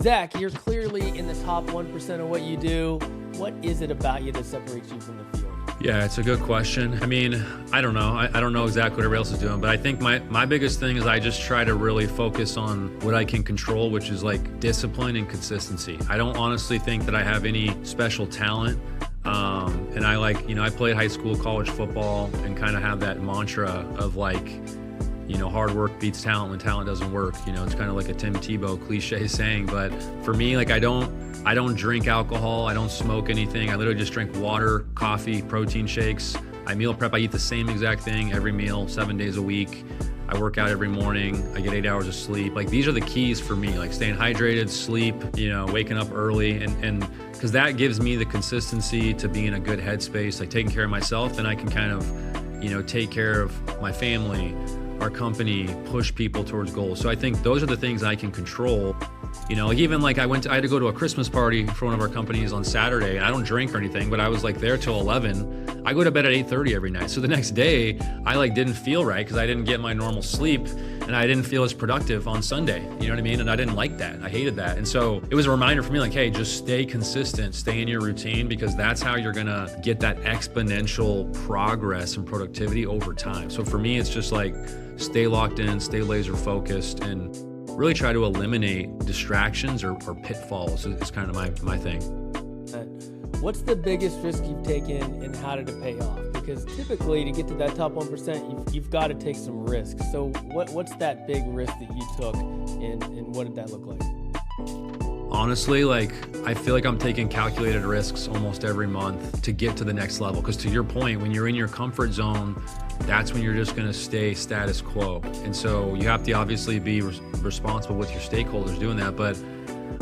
Zach, you're clearly in the top 1% of what you do. What is it about you that separates you from the field? Yeah, it's a good question. I mean, I don't know. I don't know exactly what everybody else is doing, but I think my biggest thing is I just try to really focus on what I can control, which is like discipline and consistency. I don't honestly think that I have any special talent. And I played high school, college football, and kind of have that mantra of like, hard work beats talent when talent doesn't work. It's kind of like a Tim Tebow cliche saying, but for me, like I don't drink alcohol. I don't smoke anything. I literally just drink water, coffee, protein shakes. I meal prep. I eat the same exact thing every meal, 7 days a week. I work out every morning. I get 8 hours of sleep. Like these are the keys for me, like staying hydrated, sleep, waking up early. And because that gives me the consistency to be in a good headspace, like taking care of myself. Then I can kind of, take care of my family, our company, push people towards goals. So I think those are the things I can control. I had to go to a Christmas party for one of our companies on Saturday. I don't drink or anything, but I was like there till 11. I go to bed at 8:30 every night. So the next day I didn't feel right because I didn't get my normal sleep and I didn't feel as productive on Sunday. You know what I mean? And I didn't like that. I hated that. And so it was a reminder for me like, hey, just stay consistent, stay in your routine, because that's how you're gonna get that exponential progress and productivity over time. So for me, it's just like stay locked in, stay laser focused, and really try to eliminate distractions or pitfalls is kind of my thing. What's the biggest risk you've taken and how did it pay off? Because typically to get to that top 1%, you've got to take some risks. So what's that big risk that you took and what did that look like? Honestly, I feel like I'm taking calculated risks almost every month to get to the next level. Because to your point, when you're in your comfort zone, that's when you're just going to stay status quo. And so you have to obviously be responsible with your stakeholders doing that. But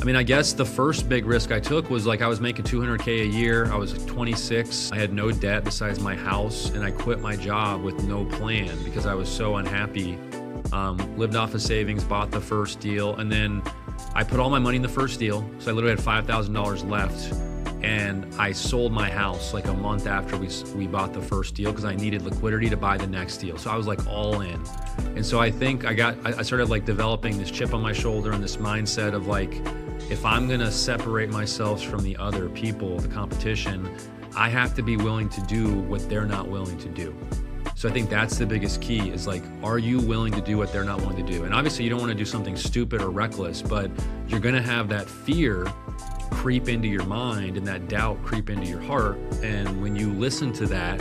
I mean, I guess the first big risk I took was I was making $200K a year. I was 26. I had no debt besides my house, and I quit my job with no plan because I was so unhappy. Lived off of savings, bought the first deal, and then I put all my money in the first deal. So I literally had $5,000 left, and I sold my house like a month after we bought the first deal because I needed liquidity to buy the next deal. So I was all in. And so I think I started developing this chip on my shoulder and this mindset of if I'm gonna separate myself from the other people, the competition, I have to be willing to do what they're not willing to do. So I think that's the biggest key is are you willing to do what they're not willing to do? And obviously you don't want to do something stupid or reckless, but you're gonna have that fear creep into your mind and that doubt creep into your heart. And when you listen to that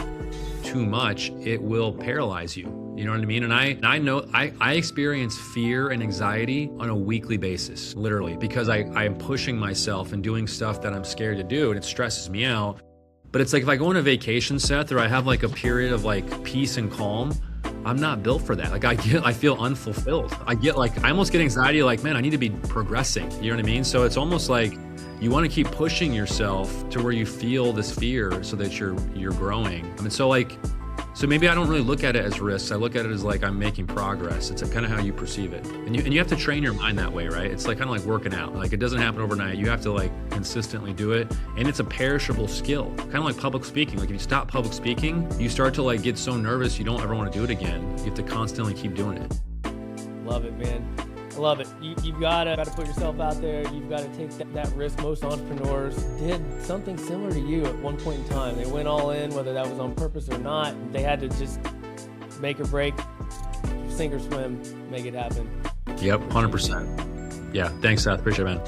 too much, it will paralyze you. You know what I mean? And I know I experience fear and anxiety on a weekly basis, literally, because I am pushing myself and doing stuff that I'm scared to do, and it stresses me out. But it's if I go on a vacation, Seth, or I have a period of peace and calm, I'm not built for that. I feel unfulfilled. I almost get anxiety man, I need to be progressing. You know what I mean? So it's almost you want to keep pushing yourself to where you feel this fear so that you're growing. I mean, so maybe I don't really look at it as risks. I look at it as I'm making progress. It's kind of how you perceive it. And you have to train your mind that way, right? It's kind of like working out. It doesn't happen overnight. You have to consistently do it. And it's a perishable skill, kind of like public speaking. If you stop public speaking, you start to get so nervous you don't ever want to do it again. You have to constantly keep doing it. Love it, man. I love it. You've got to put yourself out there. You've got to take that risk. Most entrepreneurs did something similar to you at one point in time. They went all in, whether that was on purpose or not. They had to just make or break, sink or swim, make it happen. Yep, 100%. Yeah, thanks, Seth. Appreciate it, man.